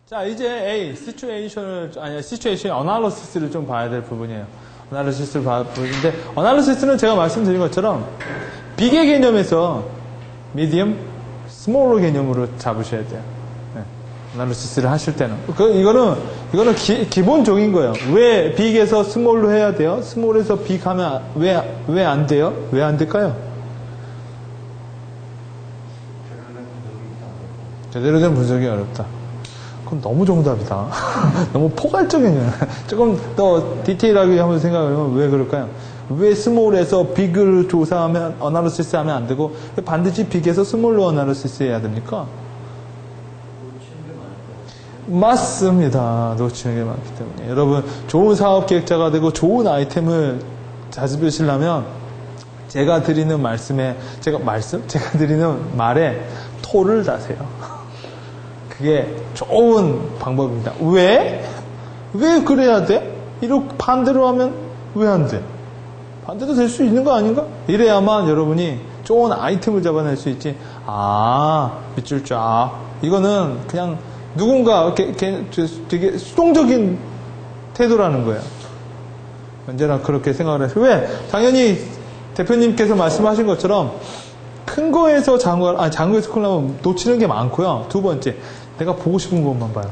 자, 이제 시츄에이션 어널리시스를 좀 봐야 될 부분이에요. 어널리시스를 봐야 될 부분인데, 어널리시스는 제가 말씀드린 것처럼, 빅의 개념에서 미디엄, 스몰로 개념으로 잡으셔야 돼요. 네. 어널리시스를 하실 때는. 이거는 기본적인 거예요. 왜 빅에서 스몰로 해야 돼요? 스몰에서 빅 하면 왜 안 돼요? 왜 안 될까요? 제대로 된 분석이 어렵다. 그럼 너무 정답이다. 너무 포괄적이네요. 조금 더 디테일하게 한번 생각해보면 왜 그럴까요? 왜 스몰에서 빅을 조사하면, 어널리시스 하면 안 되고, 반드시 빅에서 스몰로 어널리시스 해야 됩니까? 맞습니다. 놓치는 게 많기 때문에. 여러분, 좋은 사업 계획자가 되고 좋은 아이템을 자습하시려면, 제가 드리는 말에 토를 다세요. 그게 좋은 방법입니다. 왜? 왜 그래야 돼? 이렇게 반대로 하면 왜 안 돼? 반대도 될 수 있는 거 아닌가? 이래야만 여러분이 좋은 아이템을 잡아낼 수 있지. 밑줄 쫙. 이거는 그냥 누군가 되게 수동적인 태도라는 거예요. 언제나 그렇게 생각을 해서. 왜? 당연히 대표님께서 말씀하신 것처럼 큰 거에서 장거에서 큰거 나면 놓치는 게 많고요. 두 번째, 내가 보고 싶은 것만 봐요.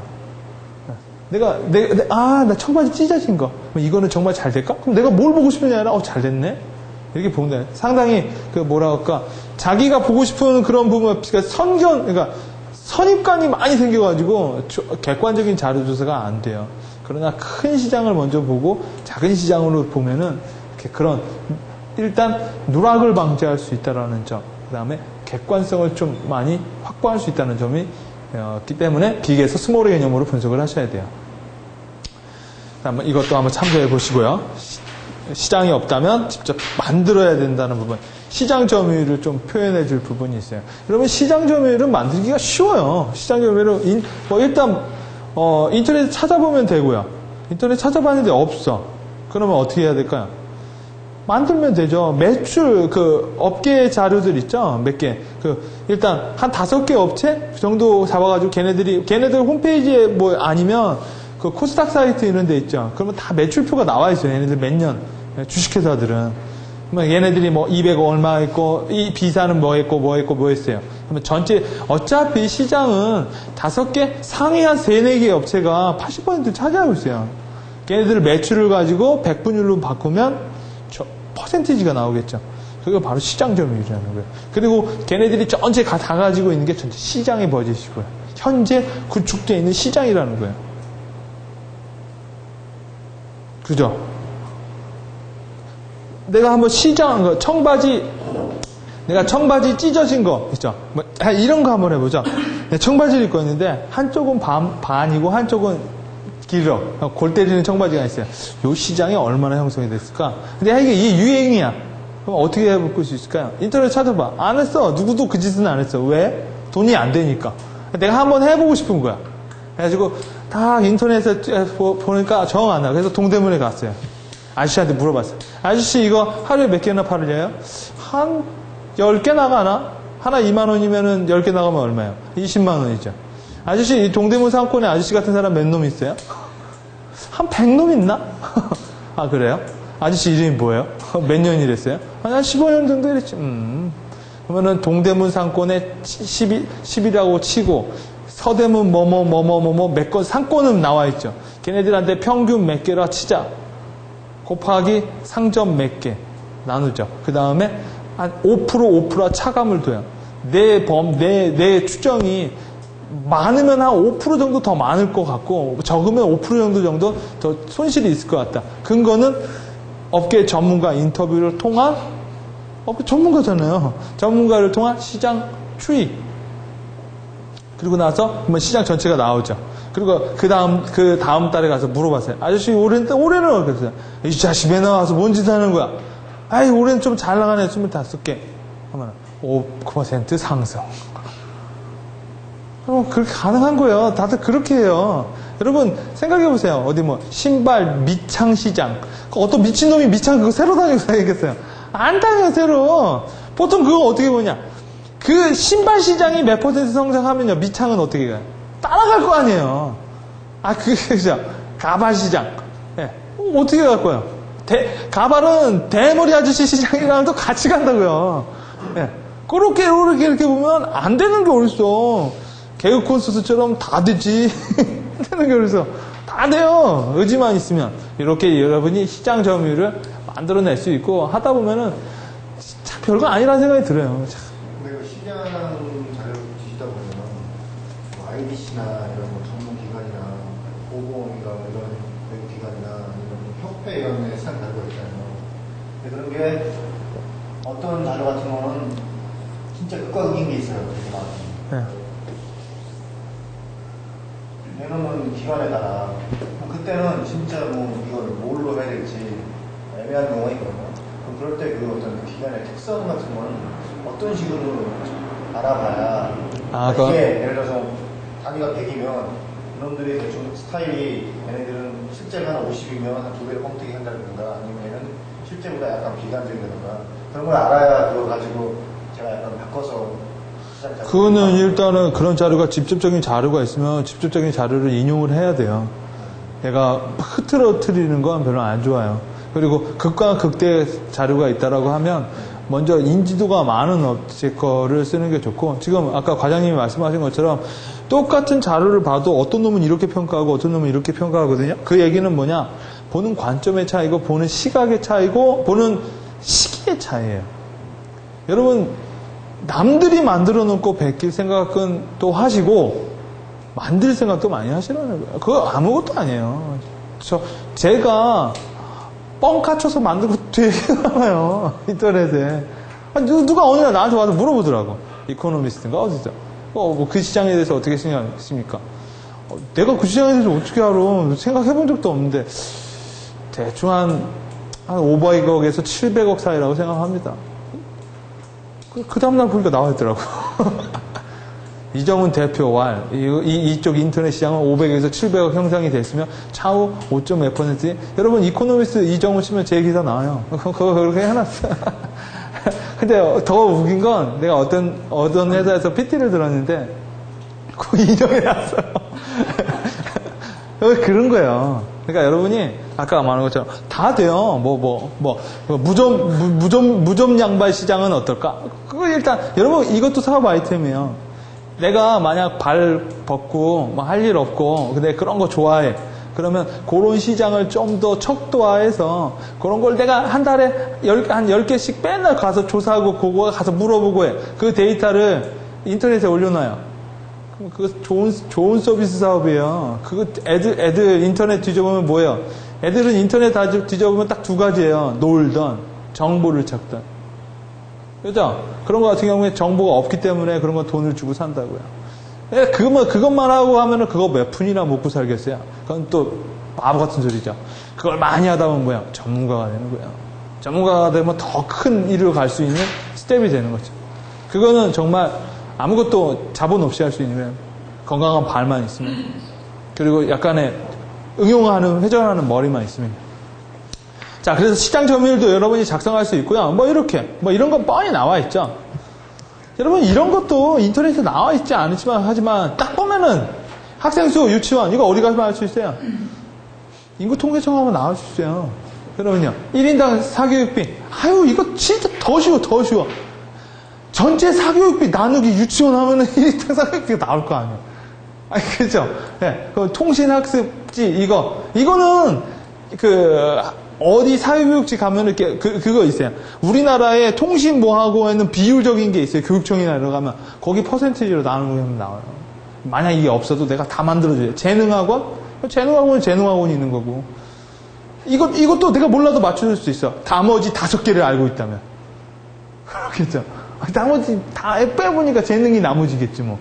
나 청바지 찢어진 거. 이거는 정말 잘 될까? 그럼 내가 뭘 보고 싶느냐 아니라, 잘 됐네? 이렇게 보면 돼. 상당히, 자기가 보고 싶은 그런 부분, 그러니까 선입관이 많이 생겨가지고, 객관적인 자료 조사가 안 돼요. 그러나 큰 시장을 먼저 보고, 작은 시장으로 보면은, 일단, 누락을 방지할 수 있다는 점. 그 다음에 객관성을 좀 많이 확보할 수 있다는 점이 있기 때문에 빅에서 스몰의 개념으로 분석을 하셔야 돼요. 이것도 한번 참고해 보시고요. 시장이 없다면 직접 만들어야 된다는 부분. 시장 점유율을 좀 표현해 줄 부분이 있어요. 여러분, 시장 점유율은 만들기가 쉬워요. 시장 점유율은 일단 인터넷에 찾아보면 되고요. 인터넷 찾아봤는데 없어. 그러면 어떻게 해야 될까요? 만들면 되죠. 매출, 업계 자료들 있죠? 몇 개. 일단, 한 5개 업체 정도 잡아가지고 걔네들 홈페이지에 아니면, 코스닥 사이트 이런 데 있죠? 그러면 다 매출표가 나와 있어요. 얘네들 몇 년. 주식회사들은. 얘네들이 200억 얼마 했고, 이 B사는 뭐 했어요. 그러면 전체, 어차피 시장은 5개, 상위 한 3, 4개 업체가 80% 차지하고 있어요. 걔네들 매출을 가지고 100분율로 바꾸면, 퍼센티지가 나오겠죠. 그게 바로 시장 점유율이라는 거예요. 그리고 걔네들이 전체 다 가지고 있는 게 전체 시장의 버짓이고요. 현재 구축되어 있는 시장이라는 거예요. 그죠? 내가 한번 내가 청바지 찢어진 거 있죠? 이런 거 한번 해보죠. 청바지를 입고 있는데 한쪽은 반이고 한쪽은 길어. 골 때리는 청바지가 있어요. 이 시장이 얼마나 형성이 됐을까? 근데 이게 유행이야. 그럼 어떻게 해볼 수 있을까요? 인터넷 찾아봐. 안 했어. 누구도 그 짓은 안 했어. 왜? 돈이 안 되니까. 내가 한번 해보고 싶은 거야. 그래가지고 다 인터넷에 보니까 정 안 나. 그래서 동대문에 갔어요. 아저씨한테 물어봤어요. 아저씨 이거 하루에 몇 개나 팔으려요? 한 10개 나가나? 하나 2만 원이면은 10개 나가면 얼마예요? 20만 원이죠. 아저씨, 이 동대문 상권에 아저씨 같은 사람 몇 놈 있어요? 한 100놈 있나? 그래요? 아저씨 이름이 뭐예요? 몇 년 일했어요? 한 15년 정도 일했지. 그러면은 동대문 상권에 10이라고 치고, 서대문 몇 건, 상권은 나와 있죠. 걔네들한테 평균 몇 개라 치자. 곱하기 상점 몇 개 나누죠. 그 다음에 한 5% 차감을 둬요. 내 추정이 많으면 한 5% 정도 더 많을 것 같고 적으면 5% 정도 더 손실이 있을 것 같다. 근거는 업계 전문가 인터뷰를 통한 전문가잖아요. 전문가를 통한 시장 추이. 그리고 나서 시장 전체가 나오죠. 그리고 그 다음 달에 가서 물어봤어요. 아저씨 올해는 어떻게 이 자식 왜 나와서 뭔 짓 하는 거야? 올해는 좀 잘 나가네. 25개. 하면 5% 상승. 그렇게 가능한 거예요. 다들 그렇게 해요. 여러분, 생각해보세요. 신발 밑창 시장. 어떤 미친놈이 밑창 그거 새로 다니겠어요? 안 다녀요, 새로. 보통 그거 어떻게 보냐. 그 신발 시장이 몇 % 성장하면요, 밑창은 어떻게 가요? 따라갈 거 아니에요. 그죠. 가발 시장. 예. 어떻게 갈 거예요? 가발은 대머리 아저씨 시장이랑 또 같이 간다고요. 예. 그렇게 이렇게 보면 안 되는 게 어딨어. 개그 콘서트처럼 다 되지. 안 되는 게 어딨어. 다 돼요. 의지만 있으면. 이렇게 여러분이 시장 점유율을 만들어낼 수 있고 하다 보면은 참 별거 아니라는 생각이 들어요. 참. 근데 그 시장 자료를 뒤지다 보면 뭐 IBC나 이런 뭐 전문기관이나 보건이나 이런 기관이나 이런 협회 이런 데 시장 자료가 있잖아요. 근데 그런 게 어떤 자료 같은 거는 진짜 극과 극인 게 있어요. 네. 내놓는 기관에 따라 그때는 진짜 뭐 이걸 뭘로 해야 될지 애매한 경우가 있거든요. 그럴 때 그 어떤 그 기관의 특성 같은 거는 어떤 식으로 알아봐야 이게 예를 들어서 단위가 100이면 그놈들이 대충 스타일이 얘네들은 실제가 한 50이면 한 2배로 뻥튀기 한다든가 아니면 얘는 실제보다 약간 비관적이라든가 그런 걸 알아야 그거 가지고 제가 약간 바꿔서 그거는 일단은 그런 자료가 직접적인 자료가 있으면 직접적인 자료를 인용을 해야 돼요. 얘가 흐트러뜨리는 건 별로 안 좋아요. 그리고 극과 극대 자료가 있다라고 하면 먼저 인지도가 많은 업체 거를 쓰는 게 좋고 지금 아까 과장님이 말씀하신 것처럼 똑같은 자료를 봐도 어떤 놈은 이렇게 평가하고 어떤 놈은 이렇게 평가하거든요. 그 얘기는 뭐냐? 보는 관점의 차이고 보는 시각의 차이고 보는 시기의 차이예요. 여러분 남들이 만들어 놓고 베낄 생각은 또 하시고 만들 생각도 많이 하시라는 거예요. 그거 아무것도 아니에요. 제가 뻥 갖춰서 만든 것도 되게 많아요. 인터넷에. 누가 어느 날 나한테 와서 물어보더라고. 이코노미스트인가 어디서. 뭐 그 시장에 대해서 어떻게 생각하십니까? 내가 그 시장에 대해서 어떻게 알아? 생각해 본 적도 없는데 대충 한 500억에서 700억 사이라고 생각합니다. 그 다음날 보니까 나와 있더라고. 이정훈 대표 왈, 이쪽 인터넷 시장은 500에서 700억 형성이 됐으면 차후 5.몇%. 여러분, 이코노미스트 이정훈 치면 제 기사 나와요. 그거 그렇게 해놨어. 근데 더 웃긴 건 내가 어떤 회사에서 PT를 들었는데, 그 인정해 놨어요. 그런 거예요. 그러니까 여러분이 아까 말한 것처럼 다 돼요. 무좀 양발 시장은 어떨까? 그거 일단 여러분 이것도 사업 아이템이에요. 내가 만약 발 벗고 할 일 없고 근데 그런 거 좋아해. 그러면 그런 시장을 좀 더 척도화해서 그런 걸 내가 한 달에 한 10개씩 맨날 가서 조사하고 그거 가서 물어보고 해. 그 데이터를 인터넷에 올려놔요. 그거 좋은 서비스 사업이에요. 그거 애들 인터넷 뒤져보면 뭐예요? 애들은 인터넷 뒤져보면 딱 두 가지예요. 놀던, 정보를 찾던. 그죠? 그런 거 같은 경우에 정보가 없기 때문에 그런 거 돈을 주고 산다고요. 그것만 하고 하면은 그거 몇 푼이나 먹고 살겠어요? 그건 또 바보 같은 소리죠. 그걸 많이 하다 보면 뭐야? 전문가가 되는 거예요. 전문가가 되면 더 큰 일을 갈 수 있는 스텝이 되는 거죠. 그거는 정말 아무것도 자본 없이 할 수 있는 거예요. 건강한 발만 있으면. 그리고 약간의 회전하는 머리만 있으면. 자, 그래서 시장 점유율도 여러분이 작성할 수 있고요. 이런 건 뻔히 나와 있죠. 여러분, 이런 것도 인터넷에 나와 있지 하지만, 딱 보면은, 학생 수, 유치원, 이거 어디 가서 할 수 있어요? 인구 통계청 하면 나올 수 있어요. 그러면요, 1인당 사교육비. 이거 진짜 더 쉬워. 전체 사교육비 나누기 유치원 하면은 1인당 사교육비가 나올 거 아니에요. 그죠? 네, 그 통신학습지, 이거는, 어디 사회교육지 가면 이렇게 그거 있어요. 우리나라의 통신모학원에는 비율적인 게 있어요. 교육청이나 이런 거 가면 거기 퍼센티지로 나누면 나와요. 만약 이게 없어도 내가 다 만들어줘요. 재능학원은 재능학원이 있는 거고. 이것도 내가 몰라도 맞춰줄 수 있어. 나머지 5개를 알고 있다면. 그렇겠죠? 나머지 다 빼보니까 재능이 나머지겠지 뭐.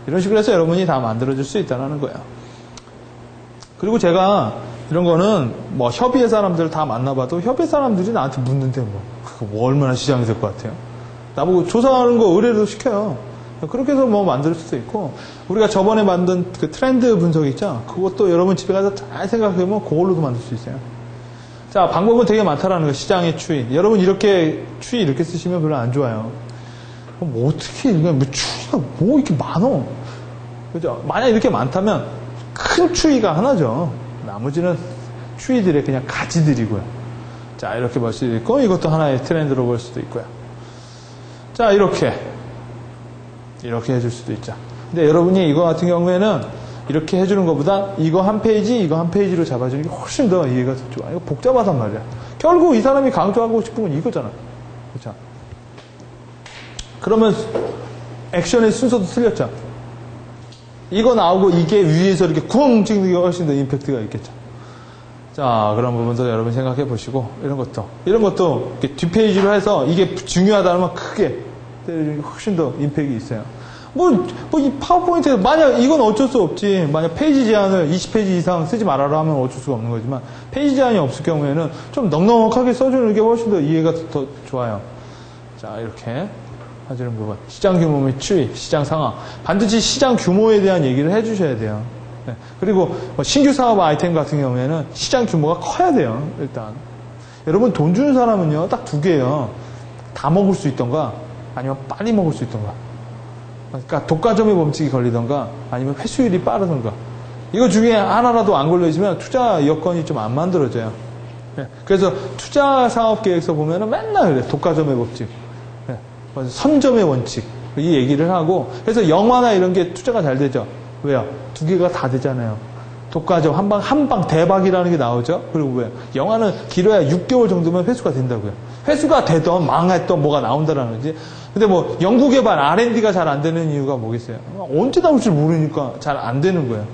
이런 식으로 해서 여러분이 다 만들어줄 수 있다는 거예요. 그리고 제가 이런 거는 협의회 사람들 다 만나봐도 협의회 사람들이 나한테 묻는데 얼마나 시장이 될 것 같아요? 나보고 조사하는 거 의뢰도 시켜요. 그렇게 해서 만들 수도 있고 우리가 저번에 만든 그 트렌드 분석 있죠? 그것도 여러분 집에 가서 잘 생각해보면 그걸로도 만들 수 있어요. 자, 방법은 되게 많다라는 거예요. 시장의 추이. 여러분 추이 이렇게 쓰시면 별로 안 좋아요. 어떻게 추이가 이렇게 많어? 그죠? 만약 이렇게 많다면 큰 추이가 하나죠. 나머지는 추이들의 그냥 가지들이고요. 자, 이렇게 볼 수도 있고, 이것도 하나의 트렌드로 볼 수도 있고요. 자, 이렇게 해줄 수도 있죠. 근데 여러분이 이거 같은 경우에는 이렇게 해주는 것보다 이거 한 페이지로 잡아주는 게 훨씬 더 이해가 더 좋아. 이거 복잡하단 말이야. 결국 이 사람이 강조하고 싶은 건 이거잖아. 그렇죠? 그러면 액션의 순서도 틀렸죠. 이거 나오고 이게 위에서 이렇게 쿵 찍는 게 훨씬 더 임팩트가 있겠죠. 자, 그런 부분도 여러분 생각해 보시고, 이런 것도 이렇게 뒷페이지로 해서 이게 중요하다면 크게 때려주는 게 훨씬 더 임팩트가 있어요. 이 파워포인트에 만약 이건 어쩔 수 없지. 만약 페이지 제한을 20페이지 이상 쓰지 말아라 하면 어쩔 수가 없는 거지만, 페이지 제한이 없을 경우에는 좀 넉넉하게 써주는 게 훨씬 더 이해가 더 좋아요. 자, 이렇게 해주는 부분. 시장 규모 및 추이, 시장 상황. 반드시 시장 규모에 대한 얘기를 해주셔야 돼요. 네. 그리고 신규 사업 아이템 같은 경우에는 시장 규모가 커야 돼요. 일단. 여러분 돈 주는 사람은요, 딱 두 개예요. 다 먹을 수 있던가, 아니면 빨리 먹을 수 있던가. 그러니까 독과점의 법칙이 걸리던가 아니면 회수율이 빠르던가 이거 중에 하나라도 안 걸려있으면 투자 여건이 좀 안 만들어져요. 그래서 투자 사업 계획서 보면은 맨날 그래. 독과점의 법칙, 선점의 원칙 이 얘기를 하고 그래서 영화나 이런 게 투자가 잘 되죠. 왜요? 두 개가 다 되잖아요. 독과점 한방 대박이라는 게 나오죠. 그리고 왜요? 영화는 길어야 6개월 정도면 회수가 된다고요. 회수가 되던 망했던 뭐가 나온다라는 거지. 근데 뭐 연구개발 R&D가 잘 안 되는 이유가 뭐겠어요? 언제 나올 줄 모르니까 잘 안 되는 거예요.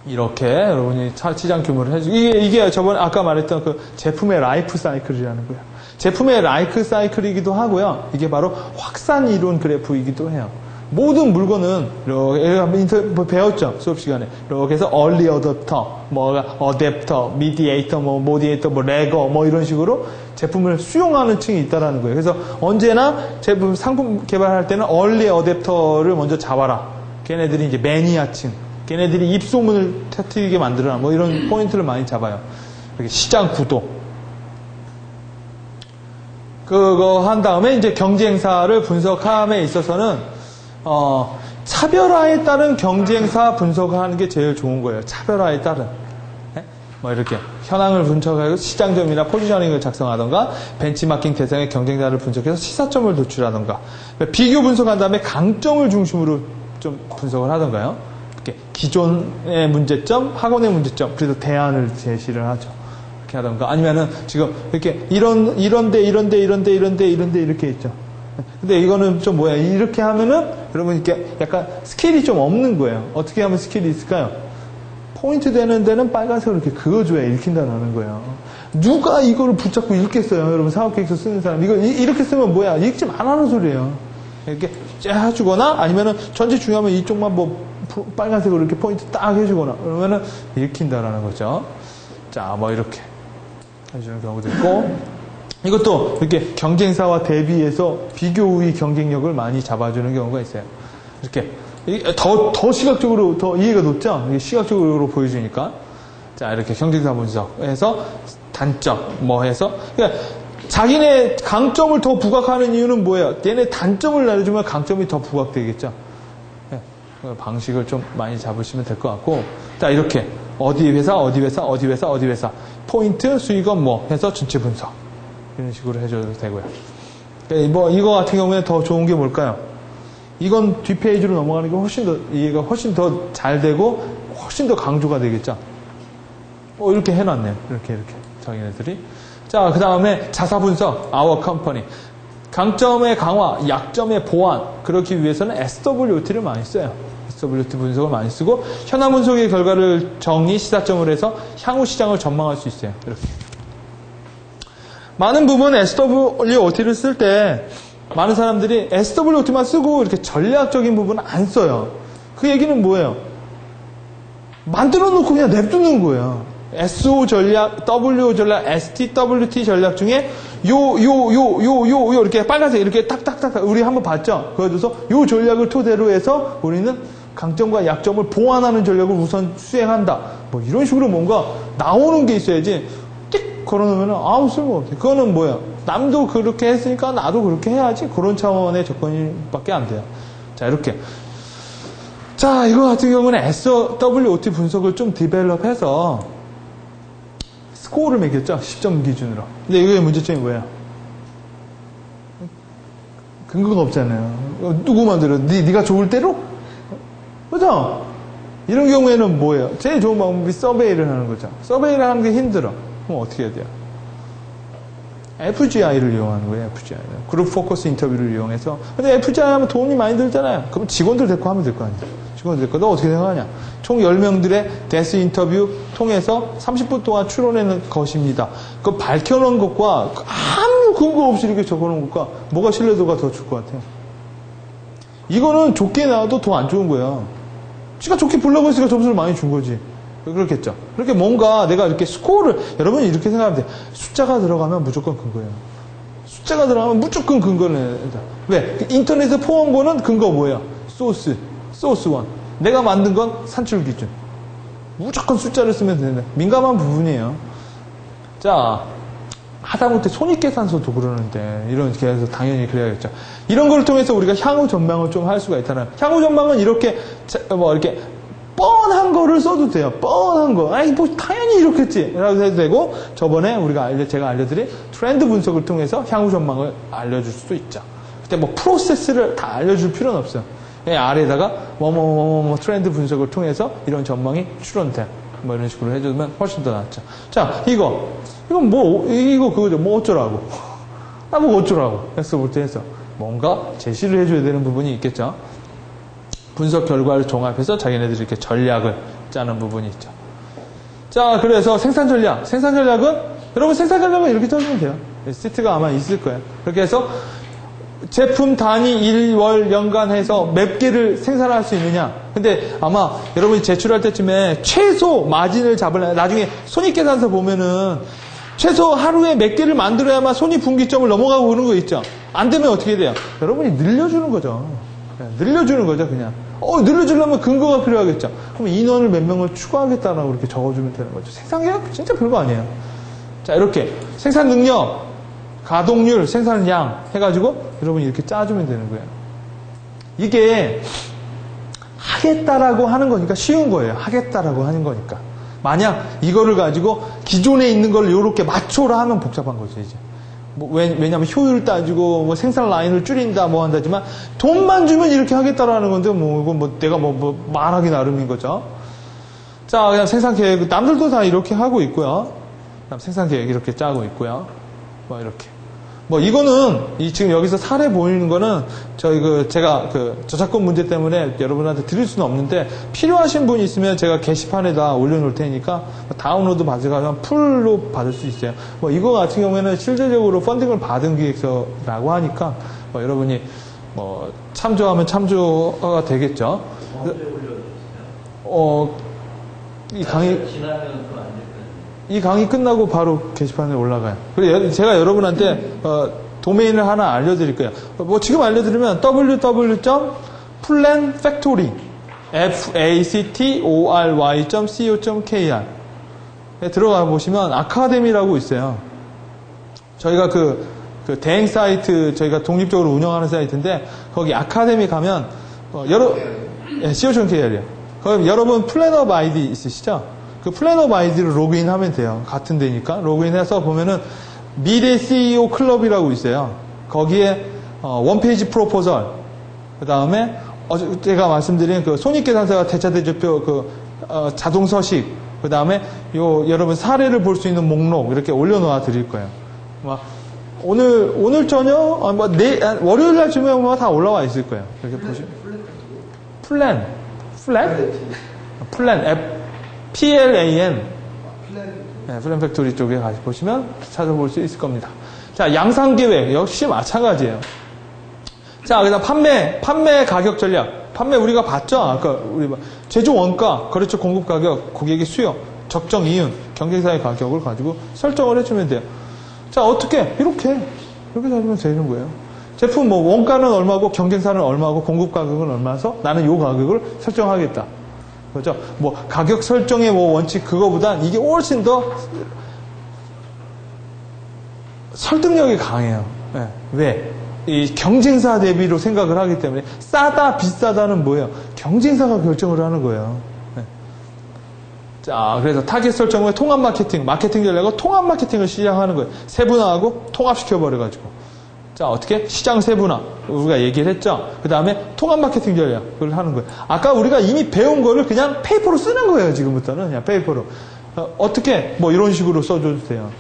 이렇게 여러분이 시장 규모를 해주고 이게 저번에 아까 말했던 그 제품의 라이프 사이클이라는 거예요. 제품의 라이프 사이클이기도 하고요. 이게 바로 확산 이론 그래프이기도 해요. 모든 물건은 이렇게 배웠죠 수업 시간에 이렇게 해서 early adopter, adapter, mediator, moderator, lagger 이런 식으로 제품을 수용하는 층이 있다라는 거예요. 그래서 언제나 제품 상품 개발할 때는 early adapter를 먼저 잡아라. 걔네들이 이제 매니아층, 걔네들이 입소문을 터뜨리게 만들어라. 이런 포인트를 많이 잡아요. 이렇게 시장 구도. 그거 한 다음에 이제 경쟁사를 분석함에 있어서는 차별화에 따른 경쟁사 분석하는 게 제일 좋은 거예요. 차별화에 따른. 이렇게 현황을 분석하고 시장점이나 포지셔닝을 작성하던가 벤치마킹 대상의 경쟁자를 분석해서 시사점을 도출하던가 비교 분석한 다음에 강점을 중심으로 좀 분석을 하던가요. 이렇게 기존의 문제점, 학원의 문제점, 그래서 대안을 제시를 하죠. 이렇게 하던가 아니면은 지금 이렇게 이런데 이렇게 있죠. 근데 이거는 좀 이렇게 하면은 여러분 이렇게 약간 스킬이 좀 없는 거예요. 어떻게 하면 스킬이 있을까요? 포인트 되는 데는 빨간색으로 이렇게 그어줘야 읽힌다는 거예요. 누가 이거를 붙잡고 읽겠어요? 여러분 사업계획서 쓰는 사람. 이거 이렇게 쓰면 읽지 말라는 소리예요. 이렇게 해주거나 아니면은 전체 중요하면 이쪽만 빨간색으로 이렇게 포인트 딱 해주거나 그러면은 읽힌다라는 거죠. 자, 이렇게 해주는 경우도 있고. 이것도 이렇게 경쟁사와 대비해서 비교 우위 경쟁력을 많이 잡아주는 경우가 있어요. 이렇게 더 시각적으로 더 이해가 높죠? 이게 시각적으로 보여주니까. 자, 이렇게 경쟁사 분석해서 단점 해서 그러니까 자기네 강점을 더 부각하는 이유는 뭐예요? 얘네 단점을 내려주면 강점이 더 부각되겠죠. 네, 방식을 좀 많이 잡으시면 될 것 같고. 자, 이렇게 어디 회사 포인트 수익은 해서 전체 분석. 이런 식으로 해줘도 되고요. 이거 같은 경우에 더 좋은 게 뭘까요? 이건 뒷페이지로 넘어가는 게 이해가 훨씬 더 잘 되고, 훨씬 더 강조가 되겠죠? 이렇게 해놨네요. 이렇게, 자기네들이. 자, 그 다음에 자사 분석, our company. 강점의 강화, 약점의 보완. 그렇기 위해서는 SWOT를 많이 써요. SWOT 분석을 많이 쓰고, 현황 분석의 결과를 정의, 시사점을 해서 향후 시장을 전망할 수 있어요. 이렇게. 많은 부분 SWOT를 쓸 때 많은 사람들이 SWOT만 쓰고 이렇게 전략적인 부분은 안 써요. 그 얘기는 뭐예요? 만들어 놓고 그냥 냅두는 거예요. SO 전략, WO 전략, STWT 전략 중에 요 이렇게 빨간색 이렇게 탁탁탁 우리 한번 봤죠? 그래서 요 전략을 토대로 해서 우리는 강점과 약점을 보완하는 전략을 우선 수행한다. 이런 식으로 뭔가 나오는 게 있어야지 걸어놓으면 아무 쓸모없어요. 그거는 남도 그렇게 했으니까 나도 그렇게 해야지. 그런 차원의 접근밖에 안 돼요. 자, 이렇게 자, 이거 같은 경우는 SWOT 분석을 좀 디벨롭해서 스코어를 매겼죠. 10점 기준으로. 근데 이거의 문제점이 뭐예요? 근거가 없잖아요. 누구 만들어? 네가 좋을 대로? 그죠? 이런 경우에는 뭐예요? 제일 좋은 방법이 서베이를 하는 거죠. 서베이를 하는 게 힘들어. 그럼 어떻게 해야 돼요? FGI를 이용하는 거예요, FGI는. 그룹 포커스 인터뷰를 이용해서. 근데 FGI 하면 돈이 많이 들잖아요. 그럼 직원들 데리고 하면 될 거 아니에요. 직원들 데리고. 너 어떻게 생각하냐? 총 10명들의 데스 인터뷰 통해서 30분 동안 추론해낸 것입니다. 그 밝혀놓은 것과 아무 근거 없이 이렇게 적어놓은 것과 뭐가 신뢰도가 더 줄 것 같아요? 이거는 좋게 나와도 더 안 좋은 거예요. 지가 좋게 보려고 했으니까 점수를 많이 준 거지. 그렇겠죠. 그렇게 뭔가 내가 이렇게 스코어를, 여러분이 이렇게 생각하면 돼요. 숫자가 들어가면 무조건 근거예요. 숫자가 들어가면 무조건 근거는. 왜? 인터넷에 포함고는 근거 뭐예요? 소스 1. 내가 만든 건 산출 기준. 무조건 숫자를 쓰면 되는데, 민감한 부분이에요. 자, 하다못해 손익계산서도 그러는데, 이런 계에서 당연히 그래야겠죠. 이런 걸 통해서 우리가 향후 전망을 좀 할 수가 있다는. 향후 전망은 이렇게, 이렇게, 뻔한 거를 써도 돼요. 뻔한 거. 아니, 뭐, 당연히 이렇겠지. 라고 해도 되고, 저번에 제가 알려드린 트렌드 분석을 통해서 향후 전망을 알려줄 수도 있죠. 그때 뭐, 프로세스를 다 알려줄 필요는 없어요. 그냥 아래에다가, 트렌드 분석을 통해서 이런 전망이 추론돼. 뭐, 이런 식으로 해주면 훨씬 더 낫죠. 자, 이건 그거죠. 뭐 어쩌라고. 뭐 어쩌라고. 했어 때 해서. 뭔가 제시를 해줘야 되는 부분이 있겠죠. 분석 결과를 종합해서 자기네들이 이렇게 전략을 짜는 부분이 있죠. 자, 그래서 생산 전략. 여러분 생산 전략은 이렇게 짜주면 돼요. 시트가 아마 있을 거예요. 그렇게 해서 제품 단위 1, 월, 연간 해서 몇 개를 생산할 수 있느냐. 근데 아마 여러분이 제출할 때쯤에 최소 마진을 잡으려면, 나중에 손익계산서 보면은 최소 하루에 몇 개를 만들어야만 손익분기점을 넘어가고 그런 거 있죠. 안 되면 어떻게 돼요? 여러분이 늘려주는 거죠. 늘려주는 거죠, 그냥. 늘려주려면 근거가 필요하겠죠. 그럼 인원을 몇 명을 추가하겠다라고 이렇게 적어주면 되는 거죠. 생산계약 진짜 별거 아니에요. 자, 이렇게 생산 능력, 가동률, 생산량 해가지고 여러분이 이렇게 짜주면 되는 거예요. 이게 하겠다라고 하는 거니까 쉬운 거예요. 하겠다라고 하는 거니까. 만약 이거를 가지고 기존에 있는 걸 이렇게 맞춰라 하면 복잡한 거죠, 이제. 왜냐면 효율 따지고 뭐 생산 라인을 줄인다 뭐 한다지만 돈만 주면 이렇게 하겠다라는 건데 이건 내가 말하기 나름인 거죠. 자, 그냥 생산 계획 남들도 다 이렇게 하고 있고요. 그다음 생산 계획 이렇게 짜고 있고요. 이렇게. 이거는 지금 여기서 사례 보이는 거는 제가 저작권 문제 때문에 여러분한테 드릴 수는 없는데 필요하신 분이 있으면 제가 게시판에다 올려놓을 테니까 다운로드 받으시면 풀로 받을 수 있어요. 이거 같은 경우에는 실제적으로 펀딩을 받은 기획서라고 하니까 여러분이 참조하면 참조가 되겠죠. 이 강의 이 강의 끝나고 바로 게시판에 올라가요. 그리고 제가 여러분한테 도메인을 하나 알려드릴 거예요. 지금 알려드리면 www.planfactory factory.co.kr 들어가 보시면 아카데미라고 있어요. 저희가 그 대행 사이트 저희가 독립적으로 운영하는 사이트인데 거기 아카데미 가면 co.kr이요. 그럼 여러분 플래너업 아이디 있으시죠? 그 플래너업 아이디로 로그인하면 돼요. 같은 데니까 로그인해서 보면은 미래 CEO 클럽이라고 있어요. 거기에 원페이지 프로포설, 그 다음에 제가 말씀드린 그 손익계산서와 대차대조표 자동 서식, 그 다음에 여러분 사례를 볼 수 있는 목록 이렇게 올려놓아 드릴 거예요. 오늘 저녁 월요일 날 주면 다 올라와 있을 거예요. 이렇게 보시면 플랜 PLAN 플랜 팩토리 쪽에 가시 보시면 찾아볼 수 있을 겁니다. 자, 양산계획 역시 마찬가지예요. 자, 그다음 판매 가격 전략. 판매 우리가 봤죠? 아까 우리 제조 원가, 거래처 공급 가격, 고객의 수요, 적정 이윤, 경쟁사의 가격을 가지고 설정을 해주면 돼요. 자, 어떻게 이렇게 찾으면 되는 거예요. 제품 원가는 얼마고 경쟁사는 얼마고 공급 가격은 얼마서 나는 요 가격을 설정하겠다. 그렇죠? 가격 설정의 원칙 그거보다 이게 훨씬 더 설득력이 강해요. 네. 왜? 이 경쟁사 대비로 생각을 하기 때문에 싸다 비싸다는 뭐예요? 경쟁사가 결정을 하는 거예요. 네. 자, 그래서 타겟 설정 후에 통합 마케팅 전략은 통합 마케팅을 시작하는 거예요. 세분화하고 통합시켜버려가지고. 자, 어떻게? 시장 세분화. 우리가 얘기를 했죠? 그 다음에 통합 마케팅 전략을 하는 거예요. 아까 우리가 이미 배운 거를 그냥 페이퍼로 쓰는 거예요, 지금부터는. 그냥 페이퍼로. 어떻게? 뭐 이런 식으로 써줘도 돼요.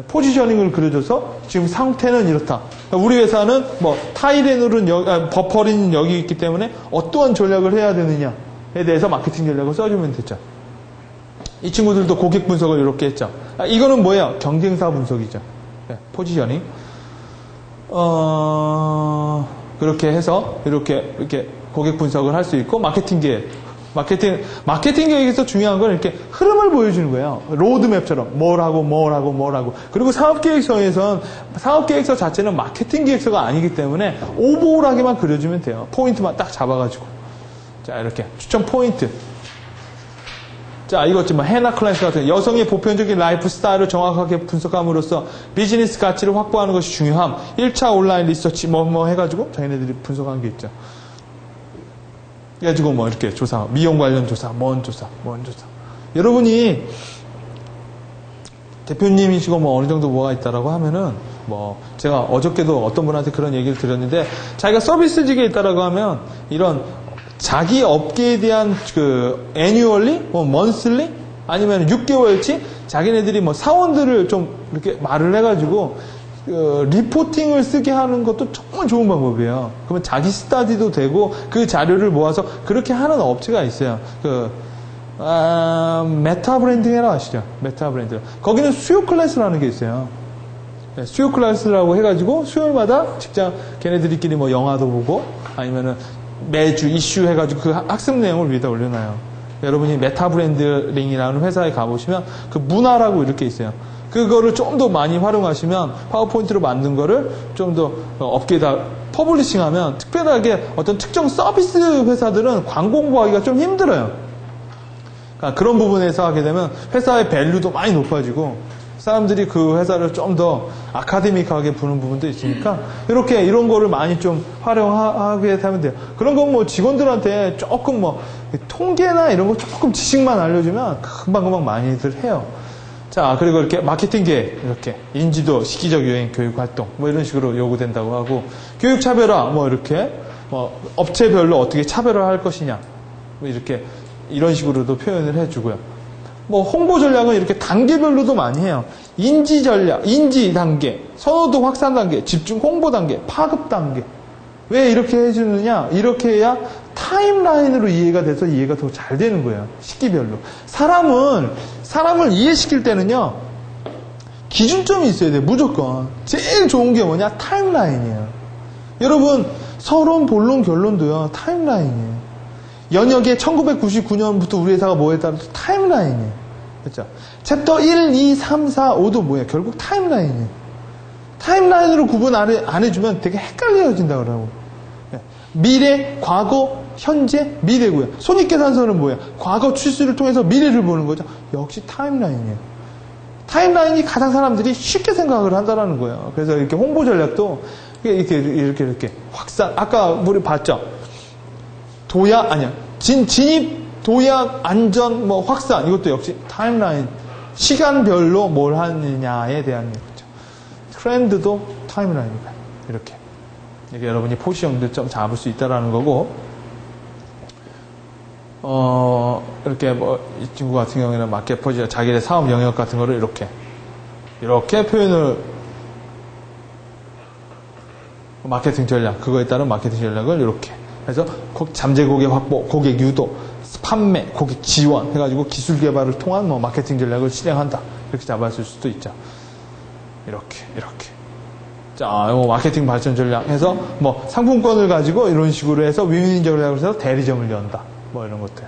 포지셔닝을 그려줘서 지금 상태는 이렇다. 우리 회사는 뭐 타이레놀은 버퍼린은 여기 있기 때문에 어떠한 전략을 해야 되느냐에 대해서 마케팅 전략을 써주면 되죠. 이 친구들도 고객 분석을 이렇게 했죠. 이거는 뭐예요? 경쟁사 분석이죠. 포지셔닝. 그렇게 해서 이렇게 고객 분석을 할 수 있고 마케팅 계획에서 중요한 건 이렇게 흐름을 보여주는 거예요. 로드맵처럼 뭘 하고. 그리고 사업계획서 자체는 마케팅 계획서가 아니기 때문에 오버홀하게만 그려주면 돼요. 포인트만 딱 잡아가지고. 자, 이렇게 추천 포인트. 자, 이것 뭐 헤나 클래스 같은 여성의 보편적인 라이프 스타일을 정확하게 분석함으로써 비즈니스 가치를 확보하는 것이 중요함. 1차 온라인 리서치 뭐 해가지고 자기네들이 분석한 게 있죠. 그래가지고 뭐 이렇게 조사, 미용 관련 조사, 뭔 조사. 여러분이 대표님이시고 뭐 어느 정도 뭐가 있다라고 하면은 뭐 제가 어저께도 어떤 분한테 그런 얘기를 드렸는데 자기가 서비스직에 있다라고 하면 이런 자기 업계에 대한 그 애뉴얼리, 뭐 먼슬리, 아니면 6개월치 자기네들이 뭐 사원들을 좀 이렇게 말을 해가지고 리포팅을 쓰게 하는 것도 정말 좋은 방법이에요. 그러면 자기 스터디도 되고 그 자료를 모아서 그렇게 하는 업체가 있어요. 메타 브랜딩이라고 아시죠? 메타 브랜딩. 거기는 수요 클래스라는 게 있어요. 수요 클래스라고 해가지고 수요일마다 직장 걔네들끼리 뭐 영화도 보고 아니면은 매주 이슈 해가지고 그 학습 내용을 위에다 올려놔요. 여러분이 메타 브랜딩이라는 회사에 가보시면 그 문화라고 이렇게 있어요. 그거를 좀 더 많이 활용하시면 파워포인트로 만든 거를 좀 더 업계에다 퍼블리싱하면 특별하게 어떤 특정 서비스 회사들은 광고 홍보하기가 좀 힘들어요. 그러니까 그런 부분에서 하게 되면 회사의 밸류도 많이 높아지고 사람들이 그 회사를 좀 더 아카데믹하게 보는 부분도 있으니까 이렇게 이런 거를 많이 좀 활용하게 하면 돼요. 그런 건 뭐 직원들한테 조금 뭐 통계나 이런 거 조금 지식만 알려주면 금방금방 많이들 해요. 자, 그리고 이렇게 마케팅 계획, 이렇게 인지도, 시기적 유행, 교육 활동 뭐 이런 식으로 요구된다고 하고 교육 차별화 뭐 이렇게 뭐 업체별로 어떻게 차별화할 것이냐 뭐 이렇게 이런 식으로도 표현을 해주고요. 뭐 홍보 전략은 이렇게 단계별로도 많이 해요. 인지 전략, 인지 단계, 선호도 확산 단계, 집중 홍보 단계, 파급 단계. 왜 이렇게 해주느냐? 이렇게 해야 타임라인으로 이해가 돼서 이해가 더 잘 되는 거예요. 시기별로. 사람을 이해시킬 때는요, 기준점이 있어야 돼요. 무조건. 제일 좋은 게 뭐냐? 타임라인이에요. 여러분, 서론, 본론, 결론도요, 타임라인이에요. 연역에 1999년부터 우리 회사가 뭐에 따라서 타임라인이에요. 그렇죠? 챕터 1, 2, 3, 4, 5도 뭐예요? 결국 타임라인이에요. 타임라인으로 구분 안 해주면 되게 헷갈려진다 그러고. 미래, 과거, 현재, 미래고요. 손익계산서는 뭐예요? 과거 추이를 통해서 미래를 보는 거죠. 역시 타임라인이에요. 타임라인이 가장 사람들이 쉽게 생각을 한다는 거예요. 그래서 이렇게 홍보 전략도 이렇게 확산. 아까 우리 봤죠? 진입, 도약, 안전, 뭐 확산 이것도 역시 타임라인 시간별로 뭘 하느냐에 대한 얘기죠. 트렌드도 타임라인입니다. 이렇게 여러분이 포지션도 좀 잡을 수 있다라는 거고 이렇게 뭐 이 친구 같은 경우에는 마켓 포지션 자기의 사업 영역 같은 거를 이렇게 표현을 마케팅 전략 그거에 따른 마케팅 전략을 이렇게 해서 잠재 고객 확보, 고객 유도, 판매, 고객 지원 해가지고 기술 개발을 통한 뭐 마케팅 전략을 실행한다. 이렇게 잡았을 수도 있죠. 이렇게. 자, 뭐 마케팅 발전 전략 해서 뭐 상품권을 가지고 이런 식으로 해서 윈윈 전략을 해서 대리점을 연다. 뭐 이런 것들.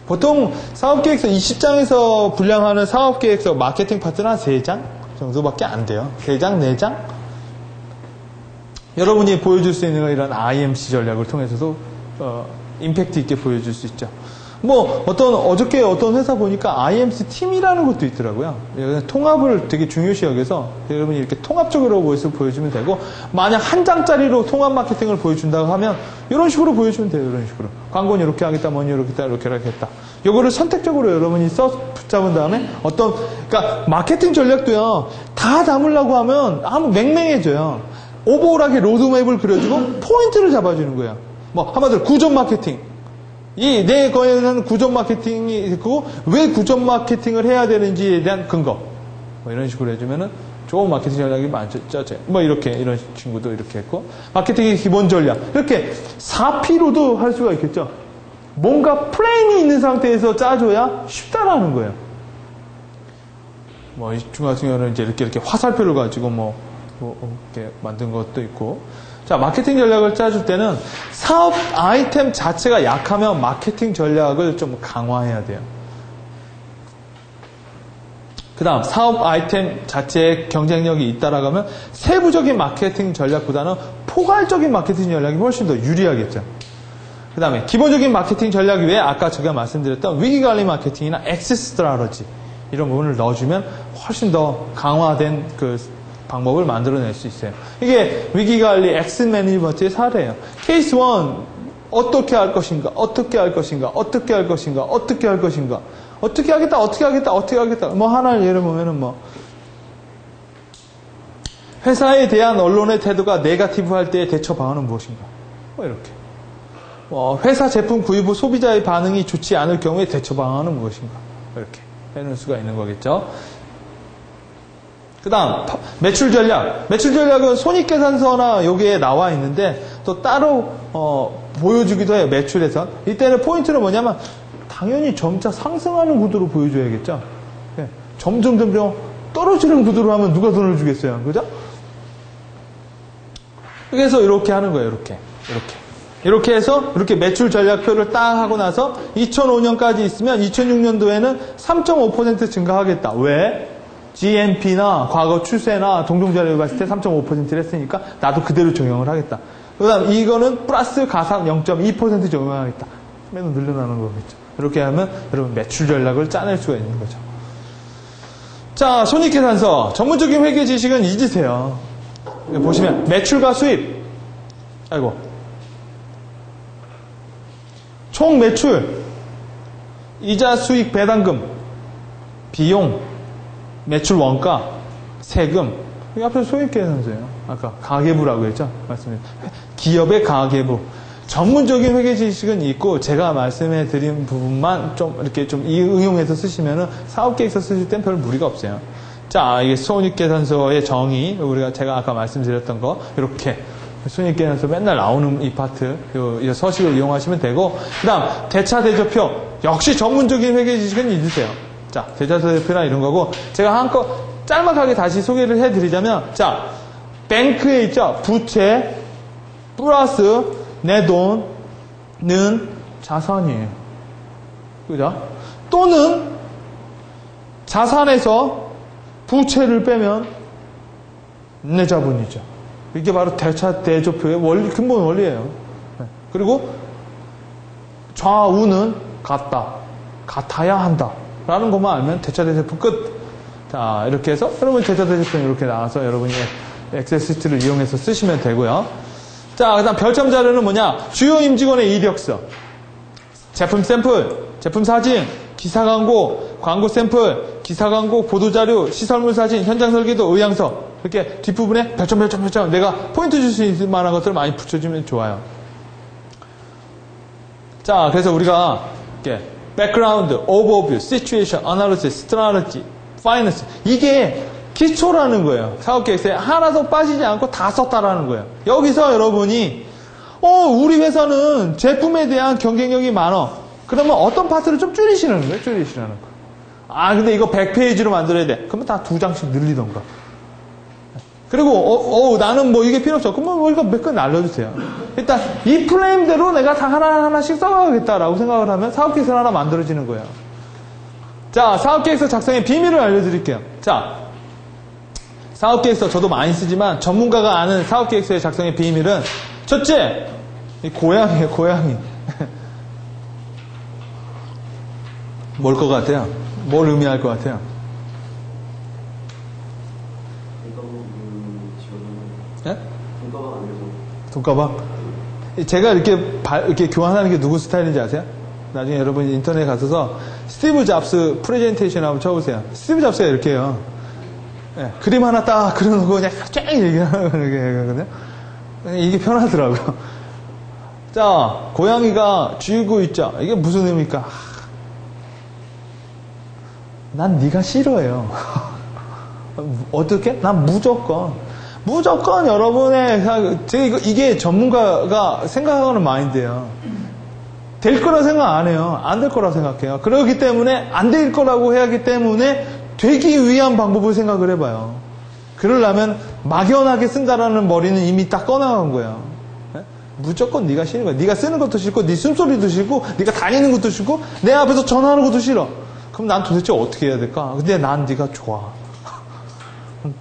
보통 사업계획서 20장에서 분량하는 사업계획서 마케팅 파트는 한 3장 정도밖에 안 돼요. 3장, 4장? 여러분이 보여줄 수 있는 건 이런 IMC 전략을 통해서도 임팩트 있게 보여줄 수 있죠. 뭐 어저께 어떤 회사 보니까 IMC 팀이라는 것도 있더라고요. 통합을 되게 중요시 여겨서 여러분이 이렇게 통합적으로 모습을 보여주면 되고, 만약 한 장짜리로 통합 마케팅을 보여준다고 하면 이런 식으로 보여주면 돼요. 이런 식으로 광고는 이렇게 하겠다, 뭐니 이렇게 했다, 이렇게 하겠다. 요거를 선택적으로 여러분이 붙잡은 다음에 그러니까 마케팅 전략도요, 다 담으려고 하면 아무 맹맹해져요. 오버홀하게 로드맵을 그려주고 포인트를 잡아주는 거예요. 뭐 한마디로 구전 마케팅. 내 거에는 구전 마케팅이 있고, 왜 구전 마케팅을 해야 되는지에 대한 근거. 뭐 이런 식으로 해주면은 좋은 마케팅 전략이 많죠. 뭐 이런 친구도 이렇게 했고, 마케팅의 기본 전략. 이렇게 4P로도 할 수가 있겠죠. 뭔가 플레인이 있는 상태에서 짜줘야 쉽다라는 거예요. 뭐, 이 친구 같은 경우는 이제 이렇게 화살표를 가지고 이렇게 만든 것도 있고. 자, 마케팅 전략을 짜줄 때는 사업 아이템 자체가 약하면 마케팅 전략을 좀 강화해야 돼요. 그 다음, 사업 아이템 자체에 경쟁력이 있다라고 하면 세부적인 마케팅 전략보다는 포괄적인 마케팅 전략이 훨씬 더 유리하겠죠. 그 다음에 기본적인 마케팅 전략 외에 아까 제가 말씀드렸던 위기관리 마케팅이나 엑시트 스트라테지 이런 부분을 넣어주면 훨씬 더 강화된 그 방법을 만들어낼 수 있어요. 이게 위기관리 엑시트 매니지먼트의 사례예요. 케이스 1 어떻게 할 것인가, 어떻게 할 것인가, 어떻게 할 것인가, 어떻게 할 것인가, 어떻게 하겠다, 어떻게 하겠다, 어떻게 하겠다. 뭐 하나를 예를 보면은 회사에 대한 언론의 태도가 네거티브 할 때의 대처 방안은 무엇인가. 뭐 이렇게. 회사 제품 구입 후 소비자의 반응이 좋지 않을 경우에 대처 방안은 무엇인가. 이렇게 해놓을 수가 있는 거겠죠. 그 다음, 매출 전략. 매출 전략은 손익계산서나 여기에 나와 있는데 또 따로 보여주기도 해요. 매출에선. 이때는 포인트는 뭐냐면 당연히 점차 상승하는 구도로 보여줘야겠죠. 네. 점점 떨어지는 구도로 하면 누가 돈을 주겠어요. 그죠? 그래서 이렇게 하는 거예요. 이렇게 해서 이렇게 매출 전략표를 딱 하고 나서 2005년까지 있으면 2006년도에는 3.5% 증가하겠다. 왜? GNP나 과거 추세나 동종자료를 봤을 때 3.5%를 했으니까 나도 그대로 적용을 하겠다. 그 다음 이거는 플러스 가상 0.2% 적용하겠다. 매우 늘려나는 거겠죠. 이렇게 하면 여러분 매출 전략을 짜낼 수가 있는 거죠. 자, 손익계산서. 전문적인 회계 지식은 잊으세요. 보시면 매출과 수입. 총 매출, 이자 수익 배당금, 비용, 매출 원가, 세금. 이게 앞에서 손익계산서예요. 아까 가계부라고 했죠? 기업의 가계부. 전문적인 회계 지식은 있고 제가 말씀해 드린 부분만 좀 이렇게 좀 응용해서 쓰시면은 사업계획서 쓰실 땐 별 무리가 없어요. 자, 이게 손익계산서의 정의, 제가 아까 말씀드렸던 거 이렇게 손익계산서 맨날 나오는 이 파트, 이 서식을 이용하시면 되고, 그 다음 대차대조표. 역시 전문적인 회계 지식은 잊으세요. 자, 대차대조표나 이런 거고, 제가 한껏 짤막하게 다시 소개를 해드리자면, 자, 뱅크에 있죠. 부채 플러스 내 돈은 자산이에요. 그죠? 또는 자산에서 부채를 빼면 내 자본이죠. 이게 바로 대차대조표의 근본 원리예요. 그리고 좌우는 같아야 한다. 라는 것만 알면 대차대조표 끝. 자, 이렇게 해서 여러분 대차대조표는 이렇게 나와서 여러분이 엑셀 시트를 이용해서 쓰시면 되고요. 자, 그 다음 별점 자료는 뭐냐? 주요 임직원의 이력서, 제품 샘플, 제품 사진, 기사 광고, 광고 샘플, 기사 광고, 보도자료, 시설물 사진, 현장 설계도, 의향서. 이렇게 뒷부분에 별점 내가 포인트 줄 수 있을 만한 것들을 많이 붙여주면 좋아요. 자, 그래서 우리가 이렇게 background, overview, situation, analysis, strategy, finance. 이게 기초라는 거예요. 사업계획서에 하나도 빠지지 않고 다 썼다라는 거예요. 여기서 여러분이 우리 회사는 제품에 대한 경쟁력이 많아. 그러면 어떤 파트를 좀 줄이시는 거예요. 줄이시라는 거. 근데 이거 100페이지로 만들어야 돼. 그러면 다 2장씩 늘리던가. 그리고 나는 뭐 이게 필요 없어. 그러면 이거 몇 건 날려주세요. 일단 이 플레임대로 내가 다 하나하나씩 써가겠다라고 생각을 하면 사업계획서 하나 만들어지는 거예요. 자, 사업계획서 작성의 비밀을 알려드릴게요. 자, 사업계획서 저도 많이 쓰지만 전문가가 아는 사업계획서의 작성의 비밀은 첫째, 이 고양이에요. 고양이. 뭘 것 같아요? 뭘 의미할 것 같아요? 예? 돈가방? 제가 이렇게 교환하는 게 누구 스타일인지 아세요? 나중에 여러분 인터넷에 가셔서 스티브 잡스 프레젠테이션 한번 쳐보세요. 스티브 잡스가 이렇게 해요. 예, 그림 하나 딱 그려놓고 그냥 쫙 얘기하거든요. 이게 편하더라고요. 자, 고양이가 쥐고 있죠. 이게 무슨 의미입니까? 난 네가 싫어해요. 어떻게? 난 무조건 여러분의 이게 전문가가 생각하는 마인드예요. 될 거라 생각 안 해요. 안 될 거라 생각해요. 그렇기 때문에 안 될 거라고 해야 하기 때문에 되기 위한 방법을 생각을 해봐요. 그러려면 막연하게 쓴다라는 머리는 이미 딱 꺼나간 거예요. 네? 무조건 네가 싫은 거야. 네가 쓰는 것도 싫고 네 숨소리도 싫고 네가 다니는 것도 싫고 내 앞에서 전화하는 것도 싫어. 그럼 난 도대체 어떻게 해야 될까? 근데 난 네가 좋아.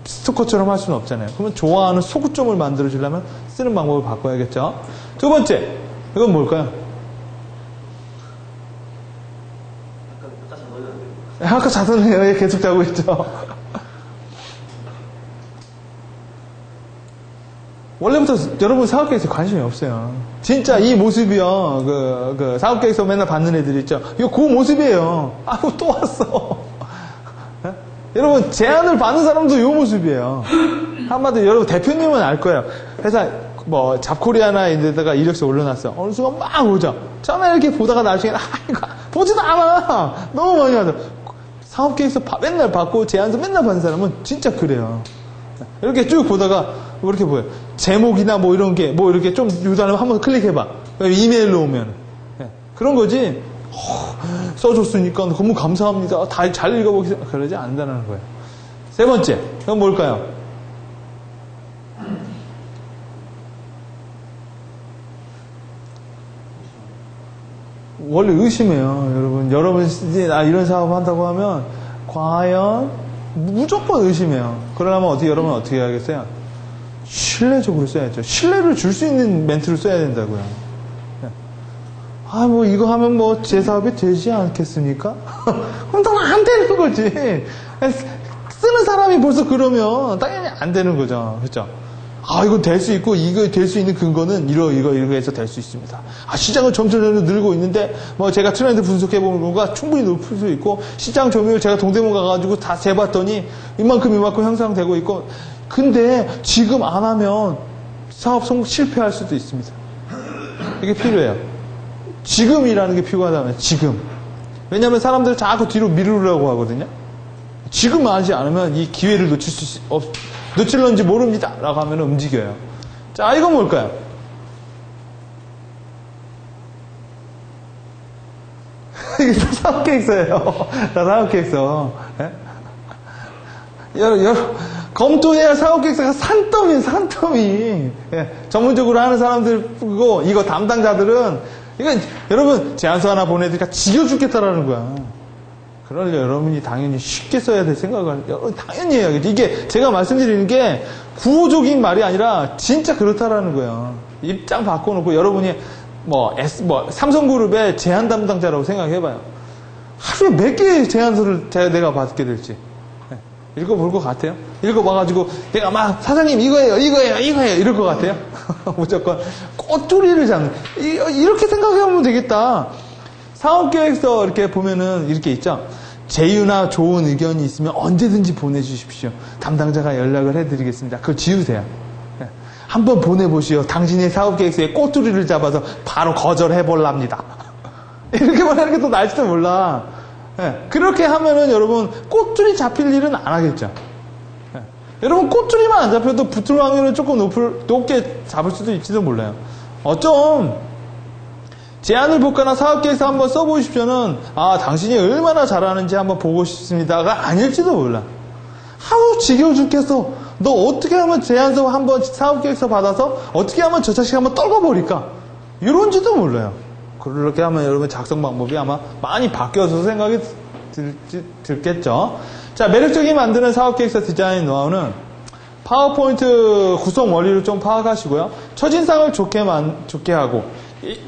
스토커처럼 할 수는 없잖아요. 그러면 좋아하는 소구점을 만들어주려면 쓰는 방법을 바꿔야겠죠. 두 번째, 이건 뭘까요? 아까 자선을 계속 자고 있죠. 원래부터 여러분 사업계획에 관심이 없어요. 진짜 이 모습이요. 그 사업계획에서 맨날 받는 애들 있죠. 이거 그 모습이에요. 아이고 또 왔어. 네? 여러분 제안을 받는 사람도 이 모습이에요. 한마디로 여러분 대표님은 알 거예요. 회사 뭐 잡코리아나 이데다가 이력서 올려놨어. 어느 순간 막 오죠. 처음에 이렇게 보다가 나중에 이거 보지도 않아. 너무 많이 하죠. 사업계획에서 맨날 받고 제안서 맨날 받는 사람은 진짜 그래요. 이렇게 쭉 보다가 뭐 이렇게 보여요. 제목이나 뭐 이런 게 뭐 이렇게 좀 유단하면 한번 클릭해봐. 이메일로 오면 그런 거지. 써줬으니까 너무 감사합니다. 다 잘 읽어보겠습니다. 그러지 않는다는 거예요. 세 번째, 그건 뭘까요? 원래 의심해요, 여러분. 여러분 이제 이런 사업 한다고 하면 과연 무조건 의심해요. 그러려면 여러분 어떻게 해야겠어요? 신뢰적으로 써야죠. 신뢰를 줄 수 있는 멘트를 써야 된다고요. 뭐 이거 하면 뭐 제 사업이 되지 않겠습니까? 그럼 다 안 되는 거지. 쓰는 사람이 벌써 그러면 당연히 안 되는 거죠. 그렇죠? 이거 될 수 있고, 이거 될 수 있는 근거는 이거 해서 될 수 있습니다. 시장은 점점 늘고 있는데, 뭐 제가 트렌드 분석해보는 거가 충분히 높을 수 있고, 시장 점유율 제가 동대문 가가지고 다 재봤더니, 이만큼 향상되고 있고, 근데 지금 안 하면 사업 실패할 수도 있습니다. 이게 필요해요. 지금이라는 게 필요하다면, 지금. 왜냐면 사람들 자꾸 뒤로 미루려고 하거든요. 지금 하지 않으면 이 기회를 놓칠런지 모릅니다. 라고 하면 움직여요. 자, 이건 뭘까요? 이게 다 사업계획서예요. 다 사업계획서. 검토해야 사업계획서가 산더미. 전문적으로 하는 사람들이고, 이거 담당자들은, 여러분, 제안서 하나 보내드리니까 지겨 죽겠다라는 거야. 그러려 여러분이 당연히 쉽게 써야 될 생각을 여러분 당연히 해야겠죠. 이게 제가 말씀드리는 게 구호적인 말이 아니라 진짜 그렇다라는 거예요. 입장 바꿔놓고 여러분이 삼성그룹의 제안 담당자라고 생각해봐요. 하루에 몇 개의 제안서를 내가 받게 될지 읽어볼 것 같아요. 읽어봐가지고 내가 막 사장님 이거예요 이럴 것 같아요. 무조건 꼬투리를 잡는 이렇게 생각해보면 되겠다. 사업계획서 이렇게 보면은 이렇게 있죠. 제휴나 좋은 의견이 있으면 언제든지 보내주십시오. 담당자가 연락을 해드리겠습니다. 그걸 지우세요. 한번 보내보시오. 당신의 사업계획서에 꼬투리를 잡아서 바로 거절해볼랍니다. 이렇게만 하는 게 더 나을지도 몰라. 그렇게 하면은 여러분 꼬투리 잡힐 일은 안 하겠죠. 여러분 꼬투리만 안 잡혀도 붙을 확률은 조금 높게 잡을 수도 있지도 몰라요. 어쩜 제안을 볼거나 사업계획서 한번 써보십시오는 당신이 얼마나 잘하는지 한번 보고 싶습니다가 아닐지도 몰라. 지겨워 죽겠어. 너 어떻게 하면 제안서 한번 사업계획서 받아서 어떻게 하면 저 자식 한번 떨궈버릴까? 이런지도 몰라요. 그렇게 하면 여러분 작성 방법이 아마 많이 바뀌어서 생각이 들겠죠. 자, 매력적인 만드는 사업계획서 디자인 노하우는 파워포인트 구성 원리를 좀 파악하시고요. 첫인상을 좋게 하고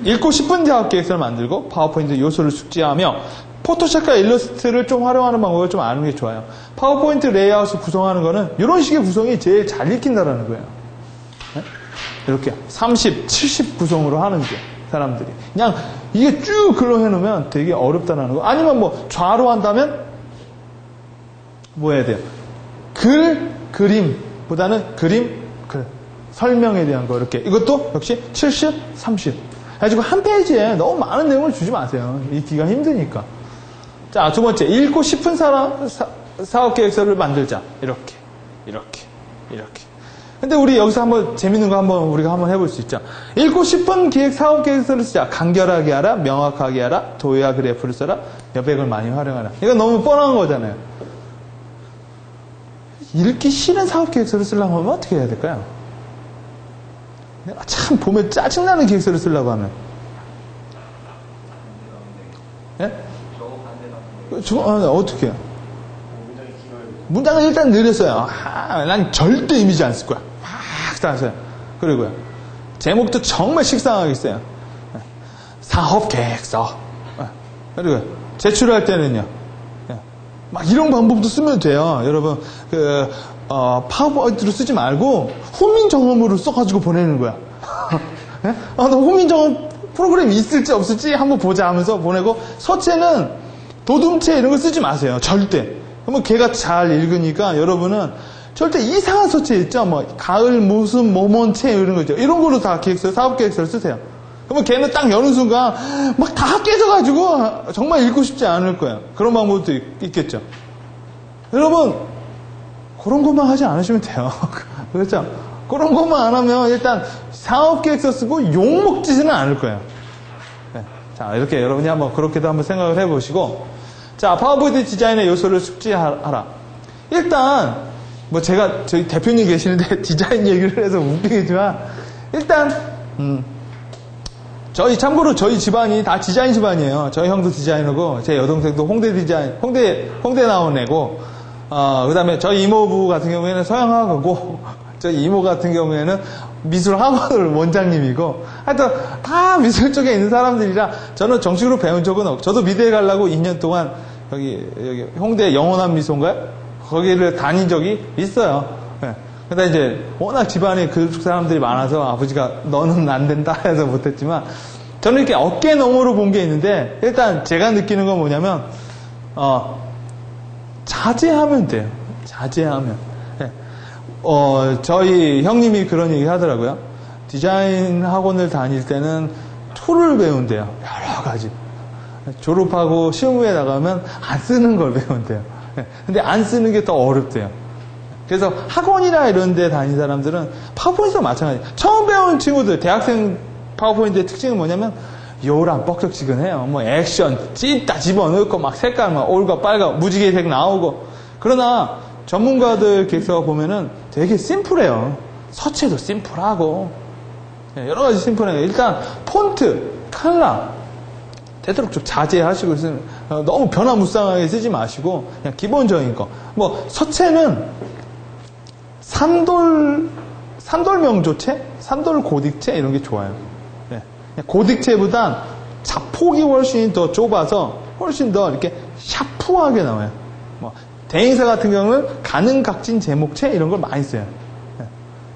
읽고 싶은 사업계획서를 만들고 파워포인트 요소를 숙지하며 포토샵과 일러스트를 좀 활용하는 방법을 좀 아는 게 좋아요. 파워포인트 레이아웃을 구성하는 거는 이런 식의 구성이 제일 잘 익힌다라는 거예요. 네? 이렇게 30, 70 구성으로 하는 게 사람들이. 그냥 이게 쭉 글로 해놓으면 되게 어렵다는 거. 아니면 뭐 좌로 한다면 뭐 해야 돼요? 그림보다는 글. 설명에 대한 거 이렇게. 이것도 역시 70, 30. 가지고 한 페이지에 너무 많은 내용을 주지 마세요. 읽기가 힘드니까. 자, 두 번째. 읽고 싶은 사업계획서를 만들자. 이렇게. 근데 우리 여기서 한번 재밌는 거 우리가 한번 해볼 수 있죠. 읽고 싶은 사업계획서를 쓰자. 간결하게 하라, 명확하게 하라, 도형화 그래프를 써라, 여백을 많이 활용하라. 이건 너무 뻔한 거잖아요. 읽기 싫은 사업계획서를 쓰려고 하면 어떻게 해야 될까요? 내가 참 보면 짜증나는 계획서를 쓰려고 하면. 예? 어떻게 해요? 문장을 일단 느렸어요. 난 절대 이미지 안 쓸 거야. 막 따라서요. 그리고요. 제목도 정말 식상하게 써요. 사업계획서. 그리고 제출할 때는요. 막 이런 방법도 쓰면 돼요. 여러분, 파워포인트로 쓰지 말고 후민정음으로 써가지고 보내는 거야. 너 후민정음 프로그램이 있을지 없을지 한번 보자 하면서 보내고, 서체는 도둠체 이런 거 쓰지 마세요. 절대. 그러면 걔가 잘 읽으니까 여러분은 절대 이상한 서체 있죠? 뭐 가을 무슨 모먼체 이런 거 있죠? 이런 걸로 다 사업계획서를 쓰세요. 그러면 걔는 딱 여는 순간 막 다 깨져가지고 정말 읽고 싶지 않을 거예요. 그런 방법도 있겠죠. 여러분, 그런 것만 하지 않으시면 돼요. 그렇죠? 그런 것만 안 하면 일단 사업계획서 쓰고 욕먹지는 않을 거예요. 네. 자, 이렇게 여러분이 한번 그렇게도 한번 생각을 해보시고, 자, 파워포인트 디자인의 요소를 숙지하라. 일단, 뭐 제가 저희 대표님 계시는데 디자인 얘기를 해서 웃기겠지만, 일단, 참고로 저희 집안이 다 디자인 집안이에요. 저희 형도 디자이너고, 제 여동생도 홍대 디자인, 홍대 나온 애고, 그 다음에 저희 이모부 같은 경우에는 서양학과고, 저희 이모 같은 경우에는 미술학원 원장님이고, 하여튼 다 미술 쪽에 있는 사람들이라 저는 정식으로 배운 적은 없고, 저도 미대에 가려고 2년 동안 여기 홍대 영원한 미소인가요? 거기를 다닌 적이 있어요. 네. 근데 이제 워낙 집안에 그 사람들이 많아서 아버지가 너는 안 된다 해서 못했지만, 저는 이렇게 어깨 너머로 본 게 있는데, 일단 제가 느끼는 건 뭐냐면, 자제하면 돼요. 자제하면. 네. 저희 형님이 그런 얘기 하더라고요. 디자인 학원을 다닐 때는 툴을 배운대요. 여러 가지. 졸업하고 시험에 나가면 안 쓰는 걸 배운대요. 네. 근데 안 쓰는 게 더 어렵대요. 그래서 학원이나 이런 데 다닌 사람들은 파워포인트도 마찬가지. 처음 배운 친구들, 대학생 파워포인트의 특징은 뭐냐면 요랑 뻑적지근해요. 뭐 액션 찐따 집어넣고 막 색깔 막 올과 빨간 무지개색 나오고. 그러나 전문가들 계획서가 보면은 되게 심플해요. 서체도 심플하고 여러 가지 심플해요. 일단 폰트, 컬러 되도록 좀 자제하시고 쓰는, 너무 변화무쌍하게 쓰지 마시고 그냥 기본적인 거. 뭐 서체는 산돌 명조체, 산돌 고딕체 이런 게 좋아요. 네. 고딕체보단 자폭이 훨씬 더 좁아서 훨씬 더 이렇게 샤프하게 나와요. 뭐 대행사 같은 경우는 가능각진 제목체 이런 걸 많이 써요. 네.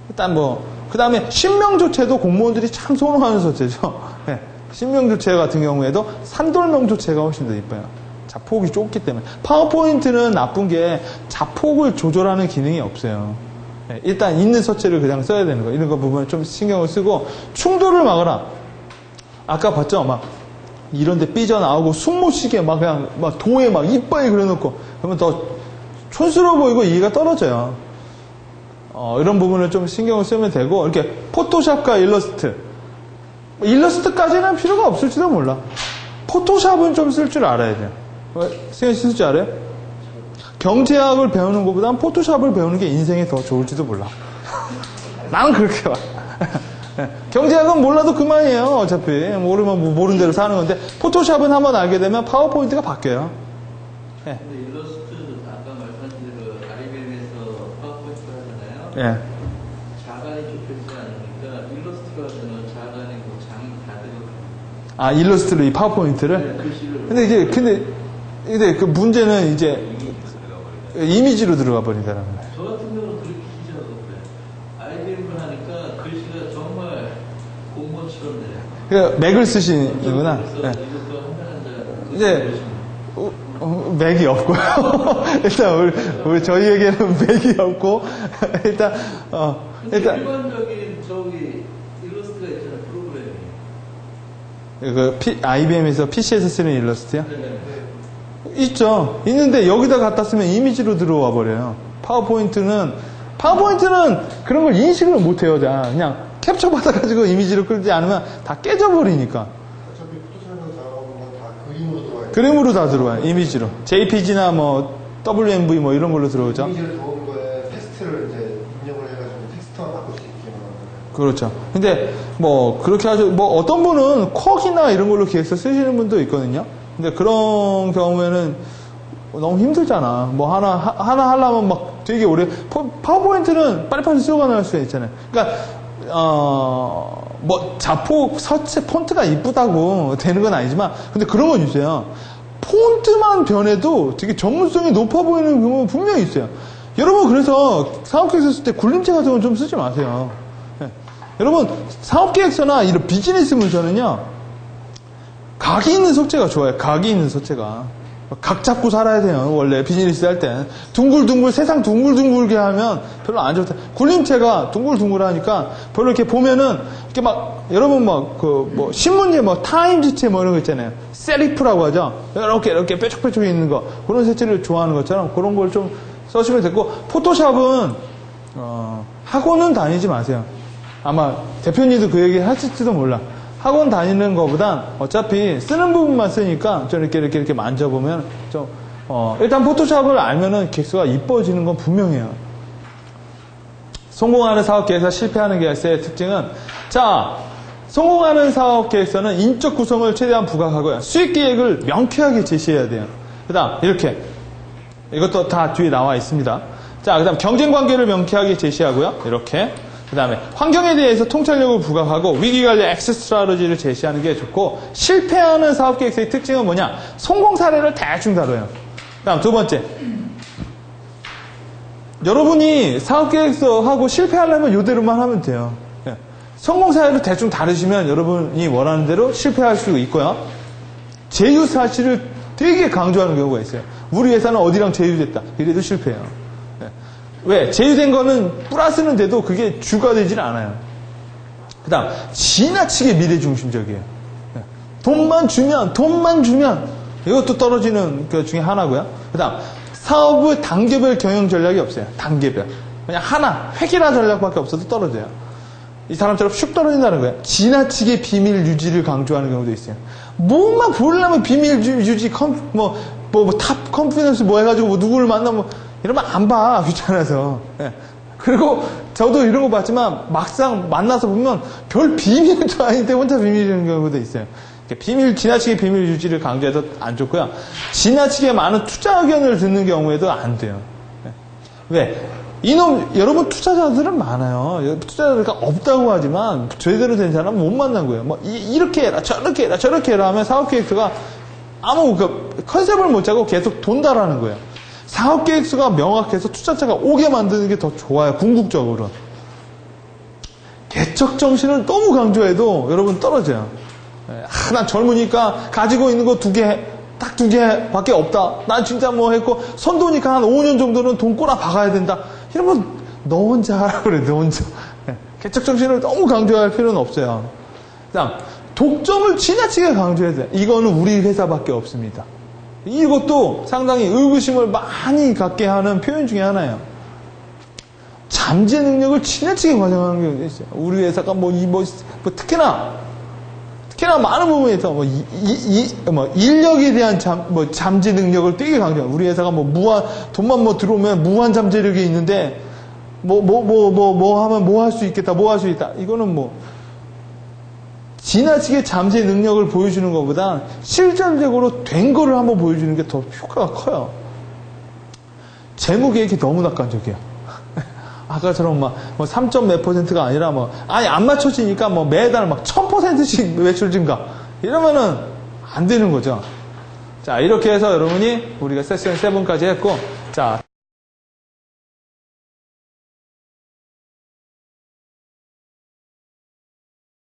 일단 그 다음에 신명조체도 공무원들이 참 선호하는 서체죠. 네. 신명조체 같은 경우에도 산돌명조체가 훨씬 더 이뻐요. 자폭이 좁기 때문에. 파워포인트는 나쁜 게 자폭을 조절하는 기능이 없어요. 네. 일단 있는 서체를 그냥 써야 되는 거예요. 이런 거 부분에 좀 신경을 쓰고, 충돌을 막아라. 아까 봤죠? 막 이런데 삐져나오고 숨 못 쉬게 막 그냥 막 도에 막 이빨 그려놓고 그러면 더 촌스러워 보이고 이해가 떨어져요. 이런 부분을 좀 신경을 쓰면 되고, 이렇게 포토샵과 일러스트까지는 필요가 없을지도 몰라. 포토샵은 좀 쓸 줄 알아야 돼요. 승현 씨 쓸 줄 알아요? 경제학을 배우는 것보다는 포토샵을 배우는 게 인생에 더 좋을지도 몰라. 나는 그렇게 봐. 경제학은 몰라도 그만이에요. 어차피 모르면 모르는 대로 사는 건데, 포토샵은 한번 알게 되면 파워포인트가 바뀌어요. 근데 일러스트 아까 말씀하신 대로 아리백에서 파워포인트를 하잖아요. 예. 자간이 좁혀지지 않으니까 일러스트가 되면 자간의 그 장이 다 들어가요. 아, 일러스트로 이 파워포인트를? 네, 글씨를. 근데 근데 그 문제는 이제 이미지로 들어가 버린다는 거예요. 저 같은 경우는 그렇게 시작하거든요. IBM을 하니까 글씨가 정말 공무원처럼 돼요. 그러니까 맥을 쓰시는구나. 그래서 네. 이것도 한달 이제 맥이 없고요. 일단 우리 저희에게는 맥이 없고 일단 일반적인 저기 일러스트가 있잖아요, 프로그램이. IBM에서 PC에서 쓰는 일러스트요? 네. 있죠. 있는데 여기다 갖다 쓰면 이미지로 들어와 버려요. 파워포인트는 그런 걸 인식을 못 해요. 그냥 캡처 받아가지고 이미지로 끌지 않으면 다 깨져버리니까. 어차피 포토샵에서 나오는 건 다 그림으로 들어와요. 그림으로 다 들어와요. 이미지로. JPG나 뭐 WMV 뭐 이런 걸로 들어오죠. 이미지를 들어온 거에 텍스트를 이제 입력을 해가지고 텍스트만 바꿀 수 있게 만들어요. 그렇죠. 근데 뭐 그렇게 하죠. 뭐 어떤 분은 쿼기나 이런 걸로 기획서 쓰시는 분도 있거든요. 근데 그런 경우에는 너무 힘들잖아. 뭐 하나 하려면 막 되게 오래 파워포인트는 빨리빨리 쓰고 나갈 수 있잖아요. 그러니까 뭐 자폭 서체 폰트가 이쁘다고 되는 건 아니지만 근데 그런 건 있어요. 폰트만 변해도 되게 전문성이 높아 보이는 경우는 분명히 있어요. 여러분 그래서 사업계획서 쓸 때 굴림체 같은 건 좀 쓰지 마세요. 네. 여러분 사업계획서나 이런 비즈니스 문서는요. 각이 있는 석재가 좋아요. 각이 있는 석재가. 각 잡고 살아야 돼요. 원래 비즈니스 할 땐. 둥글둥글 세상 둥글둥글게 하면 별로 안 좋다. 굴림체가 둥글둥글하니까 별로 이렇게 보면은 이렇게 막 여러분 막 그 뭐 신문지 뭐 타임지체 뭐 이런 거 있잖아요. 세리프라고 하죠. 이렇게 뾰족뾰족 있는 거 그런 색채를 좋아하는 것처럼 그런 걸 좀 써주면 되고 포토샵은 학원은 다니지 마세요. 아마 대표님도 그 얘기 하실지도 몰라. 학원 다니는 것보단 어차피 쓰는 부분만 쓰니까 좀 이렇게 만져보면 좀 일단 포토샵을 알면은 객수가 이뻐지는 건 분명해요. 성공하는 사업 계획서, 실패하는 계획서의 특징은 성공하는 사업 계획서는 인적 구성을 최대한 부각하고요. 수익 계획을 명쾌하게 제시해야 돼요. 그다음 이렇게 이것도 다 뒤에 나와 있습니다. 그다음 경쟁 관계를 명쾌하게 제시하고요. 이렇게. 그 다음에 환경에 대해서 통찰력을 부각하고 위기관리 엑스트라로지를 제시하는 게 좋고 실패하는 사업계획서의 특징은 뭐냐? 성공 사례를 대충 다뤄요. 그 다음 두 번째 여러분이 사업계획서 하고 실패하려면 이대로만 하면 돼요. 성공 사례를 대충 다루시면 여러분이 원하는 대로 실패할 수 있고요. 제휴 사실을 되게 강조하는 경우가 있어요. 우리 회사는 어디랑 제휴됐다. 이래도 실패해요. 왜? 제휴된 거는 플러스는 돼도 그게 주가 되질 않아요. 그 다음, 지나치게 미래중심적이에요. 돈만 주면, 이것도 떨어지는 그 중에 하나고요. 그 다음, 사업의 단계별 경영 전략이 없어요. 단계별. 그냥 하나, 획일화 전략밖에 없어도 떨어져요. 이 사람처럼 슉 떨어진다는 거예요. 지나치게 비밀 유지를 강조하는 경우도 있어요. 뭐만 보려면 비밀 유지, 탑 컨피던스 뭐 해가지고 뭐 누구를 만나면 이러면 안 봐. 귀찮아서. 예. 그리고 저도 이런 거 봤지만 막상 만나서 보면 별 비밀도 아닌데 혼자 비밀이라는 경우도 있어요. 지나치게 비밀 유지를 강조해도 안 좋고요. 지나치게 많은 투자 의견을 듣는 경우에도 안 돼요. 예. 왜? 여러분 투자자들은 많아요. 투자자가 없다고 하지만 제대로 된 사람은 못 만난 거예요. 뭐 이렇게 해라, 저렇게 해라 하면 사업계획서가 아무 컨셉을 못 짜고 계속 돈다라는 거예요. 사업계획서가 명확해서 투자자가 오게 만드는 게 더 좋아요. 궁극적으로. 개척 정신을 너무 강조해도 여러분 떨어져요. 난 젊으니까 가지고 있는 거 딱 두 개밖에 없다. 난 진짜 뭐 했고 선도니까 한 5년 정도는 돈 꼬라 박아야 된다. 이러면 너 혼자 하라고 그래. 너 혼자. 개척 정신을 너무 강조할 필요는 없어요. 그다음 독점을 지나치게 강조해야 돼요. 이거는 우리 회사밖에 없습니다. 이것도 상당히 의구심을 많이 갖게 하는 표현 중에 하나예요. 잠재 능력을 지나치게 과장하는 경우도 있어요. 우리 회사가 특히나 많은 부분에서 인력에 대한 잠재 능력을 되게 강조해요. 우리 회사가 돈만 들어오면 무한 잠재력이 있는데 하면 뭐 할 수 있겠다, 뭐 할 수 있다. 이거는 지나치게 잠재 능력을 보여주는 것보다 실질적으로 된 거를 한번 보여주는 게 더 효과가 커요. 재무 계획이 너무 낙관적이에요. 아까처럼 3점 몇 %가 아니라 안 맞춰지니까 매달 1000%씩 매출 증가. 이러면은 안 되는 거죠. 자, 이렇게 해서 여러분이 우리가 세션 7까지 했고, 자.